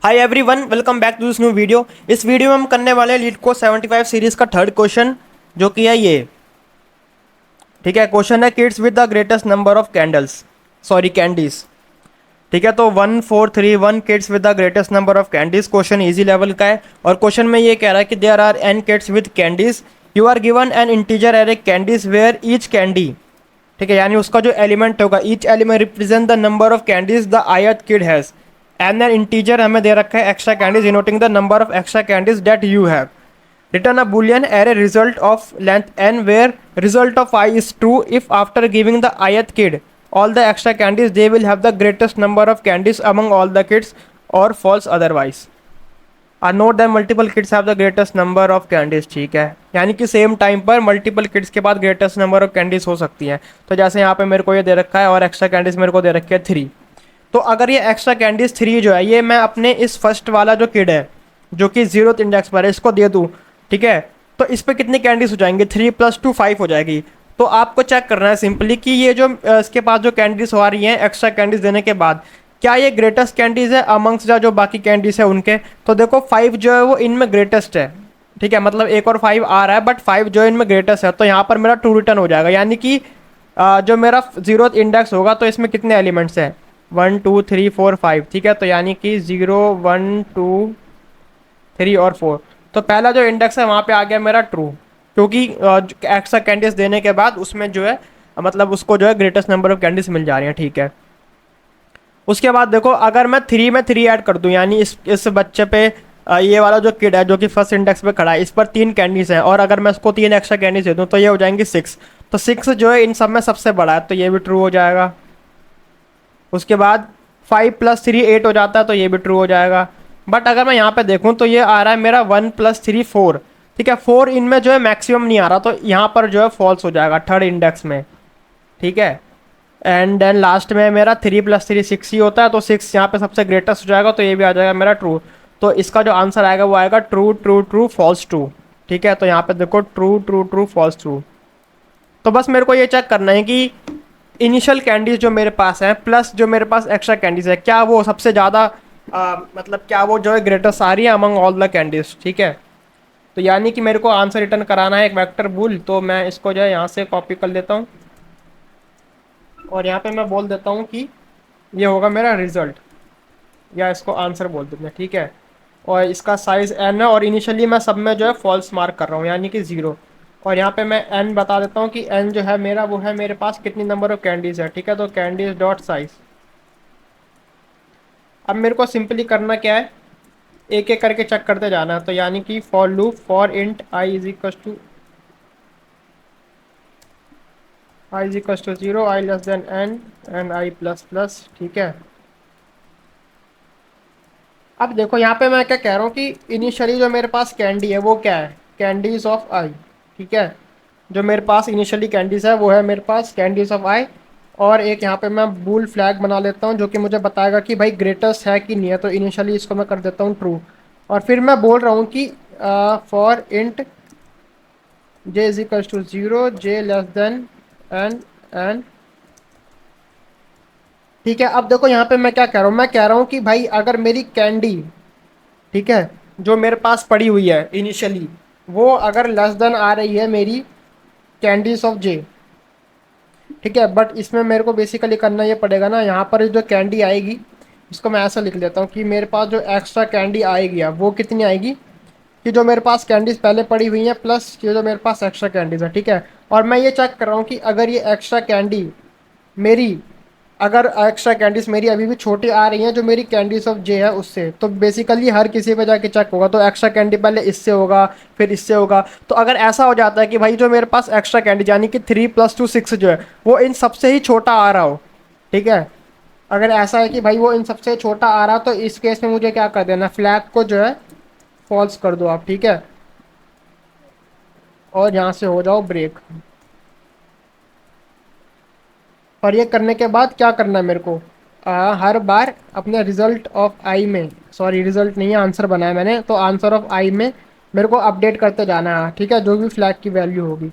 Hi everyone, welcome back to this new video. इस video में हम करने वाले हैं लीड को 75 सीरीज का थर्ड क्वेश्चन, जो कि है ये। ठीक है, क्वेश्चन है kids with the greatest number of candles, sorry candies. ठीक है, तो 1431 kids with the greatest number of candies. Question easy level का है और क्वेश्चन में ये कह रहा है कि there are an kids with candies, you are given an integer array candies where each candy. ठीक है, यानी उसका जो एलिमेंट होगा, each element represent the number of candies the ith kid has, and an integer हमें दे रखा है extra candies denoting the number of extra candies that you have. Return a boolean array result of length n where result of I is true if after giving the ith kid all the extra candies they will have the greatest number of candies among all the kids or false otherwise। note that multiple kids have the greatest number of candies। ठीक है, यानी कि same time पर multiple kids के बाद greatest number of candies हो सकती हैं। तो जैसे यहाँ पे मेरे को ये दे रखा है और एक्स्ट्रा कैंडीज मेरे को दे रखी है 3। तो अगर ये एक्स्ट्रा कैंडीज 3 जो है ये मैं अपने इस फर्स्ट वाला जो किड है जो कि 0th इंडेक्स पर है इसको दे दूँ, ठीक है, तो इस पर कितनी कैंडीज हो जाएंगे? 3 + 2 5 हो जाएगी। तो आपको चेक करना है सिंपली कि ये जो इसके पास जो कैंडीज आ रही हैं एक्स्ट्रा कैंडीज देने के बाद, क्या ये ग्रेटेस्ट कैंडीज है अमंग्स जो बाकी कैंडीज है उनके। तो देखो 5 जो है वो इनमें ग्रेटेस्ट है। ठीक है, मतलब एक और 5 आ रहा है बट 5 जो है इनमें ग्रेटेस्ट है, तो यहाँ पर मेरा ट्रू रिटर्न हो जाएगा। यानी कि जो मेरा 0th इंडेक्स होगा तो इसमें कितने एलिमेंट्स हैं? 1 2 3 4 5। ठीक है, तो यानी कि 0 1 2 3 और 4। तो पहला जो इंडेक्स है वहाँ पे आ गया मेरा ट्रू, क्योंकि एक्स्ट्रा कैंडीज देने के बाद उसमें जो है मतलब उसको जो है ग्रेटेस्ट नंबर ऑफ कैंडीज मिल जा रही हैं। ठीक है, उसके बाद देखो अगर मैं 3 में 3 ऐड कर दूं, यानी इस बच्चे पे ये वाला जो किड है जो कि फर्स्ट इंडेक्स पे खड़ा है, इस पर 3 कैंडीज हैं और अगर मैं इसको 3 एक्स्ट्रा कैंडीज दे दूं तो ये हो जाएंगी 6। तो 6 जो है इन सब में सबसे बड़ा है, तो ये भी ट्रू हो जाएगा। उसके बाद 5 + 3 8 हो जाता है, तो ये भी ट्रू हो जाएगा। बट अगर मैं यहाँ पे देखूँ तो ये आ रहा है मेरा 1 + 3 4। ठीक है, 4 इनमें जो है मैक्सिमम नहीं आ रहा, तो यहाँ पर जो है फॉल्स हो जाएगा थर्ड इंडेक्स में। ठीक है, एंड देन लास्ट में मेरा 3 + 3 6 ही होता है, तो 6 यहाँ पे सबसे ग्रेटेस्ट हो जाएगा, तो ये भी आ जाएगा मेरा ट्रू। तो इसका जो आंसर आएगा वो आएगा true true true false true. ठीक है, तो यहाँ पे देखो true true true false true. तो बस मेरे को ये चेक करना है कि इनिशियल कैंडीज जो मेरे पास है प्लस जो मेरे पास एक्स्ट्रा कैंडीज है, क्या वो सबसे ज़्यादा मतलब क्या वो जो है ग्रेटेस्ट आ रही है अमंग ऑल द कैंडीज। ठीक है, तो यानी कि मेरे को आंसर रिटर्न कराना है एक वेक्टर बूल, तो मैं इसको जो है यहाँ से कॉपी कर लेता हूँ और यहाँ पे मैं बोल देता हूँ कि ये होगा मेरा रिजल्ट, या इसको आंसर बोल देते हैं। ठीक है, और इसका साइज n है और इनिशियली मैं सब में जो है फॉल्स मार्क कर रहा हूँ यानी कि 0। और यहाँ पे मैं n बता देता हूँ कि n जो है मेरा वो है मेरे पास कितनी नंबर ऑफ कैंडीज है। ठीक है, तो कैंडीज डॉट साइज। अब मेरे को सिंपली करना क्या है, एक एक करके चेक करते जाना है। तो यानी कि for loop for int i is equal to 0, i less than n and i plus plus. ठीक है, अब देखो यहाँ पे मैं क्या कह रहा हूँ कि इनिशियली जो मेरे पास कैंडी है वो क्या है, कैंडीज ऑफ आई। ठीक है, जो मेरे पास इनिशियली कैंडीज है वो है मेरे पास कैंडीज ऑफ आई। और एक यहाँ पे मैं बूल फ्लैग बना लेता हूँ जो कि मुझे बताएगा कि भाई ग्रेटेस्ट है कि नहीं है। तो इनिशियली इसको मैं कर देता हूँ ट्रू, और फिर मैं बोल रहा हूँ कि for int j is equal to 0, j less than n. ठीक है, अब देखो यहाँ पे मैं क्या कह रहा हूँ, मैं कह रहा हूँ कि भाई अगर मेरी कैंडी, ठीक है, जो मेरे पास पड़ी हुई है इनिशियली, वो अगर लेस देन आ रही है मेरी कैंडीज ऑफ जे। ठीक है, बट इसमें मेरे को बेसिकली करना ये पड़ेगा ना, यहाँ पर जो कैंडी आएगी इसको मैं ऐसा लिख लेता हूँ कि मेरे पास जो एक्स्ट्रा कैंडी आएगी अब वो कितनी आएगी, कि जो मेरे पास कैंडीज पहले पड़ी हुई हैं प्लस ये जो मेरे पास एक्स्ट्रा कैंडीज है। ठीक है, और मैं ये चेक कर रहा हूँ कि अगर ये एक्स्ट्रा कैंडी मेरी, अगर एक्स्ट्रा कैंडीज मेरी अभी भी छोटी आ रही हैं जो मेरी कैंडीज ऑफ जे है उससे, तो बेसिकली हर किसी पे जाके चेक होगा तो एक्स्ट्रा कैंडी पहले इससे होगा फिर इससे होगा। तो अगर ऐसा हो जाता है कि भाई जो मेरे पास एक्स्ट्रा कैंडी यानी कि 3 + 2 6 जो है वो इन सबसे ही छोटा आ रहा हो, ठीक है, अगर ऐसा है कि भाई वो इन सबसे छोटा आ रहा तो इस केस में मुझे क्या कर देना, फ्लैग को जो है फॉल्स कर दो आप। ठीक है, और यहाँ से हो जाओ ब्रेक। और ये करने के बाद क्या करना है मेरे को, हर बार अपने रिजल्ट ऑफ आई में, सॉरी रिजल्ट नहीं है आंसर बनाया मैंने, तो आंसर ऑफ आई में मेरे को अपडेट करते जाना है। ठीक है, जो भी फ्लैग की वैल्यू होगी,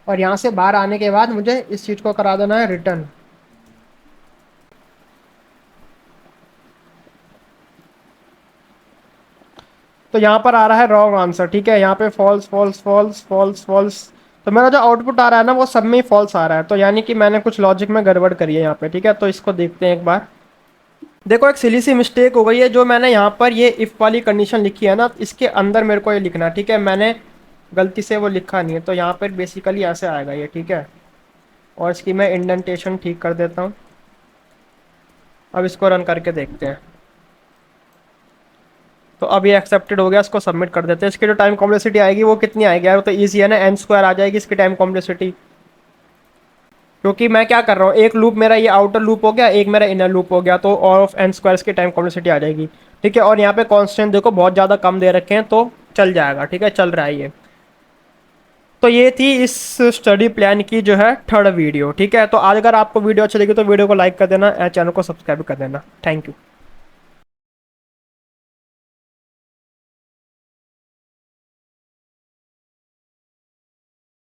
और यहाँ से बाहर आने के बाद मुझे इस चीज़ को करा देना है रिटर्न। तो यहाँ पर आ रहा है रॉन्ग आंसर, ठीक है, यहाँ पे false false false false false. तो मेरा जो आउटपुट आ रहा है ना वो सब में ही फॉल्स आ रहा है, तो यानी कि मैंने कुछ लॉजिक में गड़बड़ करी है यहाँ पे, ठीक है। तो इसको देखते हैं एक बार। देखो एक सिली सी मिस्टेक हो गई है, जो मैंने यहाँ पर ये इफ़ वाली कंडीशन लिखी है ना, इसके अंदर मेरे को ये लिखना है, ठीक है, मैंने गलती से वो लिखा नहीं है। तो यहाँ पर बेसिकली ऐसे आएगा ये, ठीक है। और इसकी मैं इंडेंटेशन ठीक कर देता हूँ। अब इसको रन करके देखते हैं। तो अब ये एक्सेप्टेड हो गया, इसको सबमिट कर देते हैं। इसकी जो टाइम कॉम्प्लेक्सिटी आएगी वो कितनी आएगी यार, वो तो ईजी है ना, n² आ जाएगी इसकी टाइम कॉम्प्लेक्सिटी। क्योंकि मैं क्या कर रहा हूँ, एक लूप मेरा ये आउटर लूप हो गया, एक मेरा इनर लूप हो गया, तो ऑल ऑफ n² की टाइम कॉम्प्लेक्सिटी आ जाएगी, ठीक है। और यहाँ पे कॉन्स्टेंट देखो बहुत ज़्यादा कम दे रखे हैं, तो चल जाएगा, ठीक है, चल रहा है ये। तो ये थी इस स्टडी प्लान की जो है थर्ड वीडियो, ठीक है। तो आज अगर आपको वीडियो अच्छी लगी तो वीडियो को लाइक कर देना, चैनल को सब्सक्राइब कर देना। Thank you.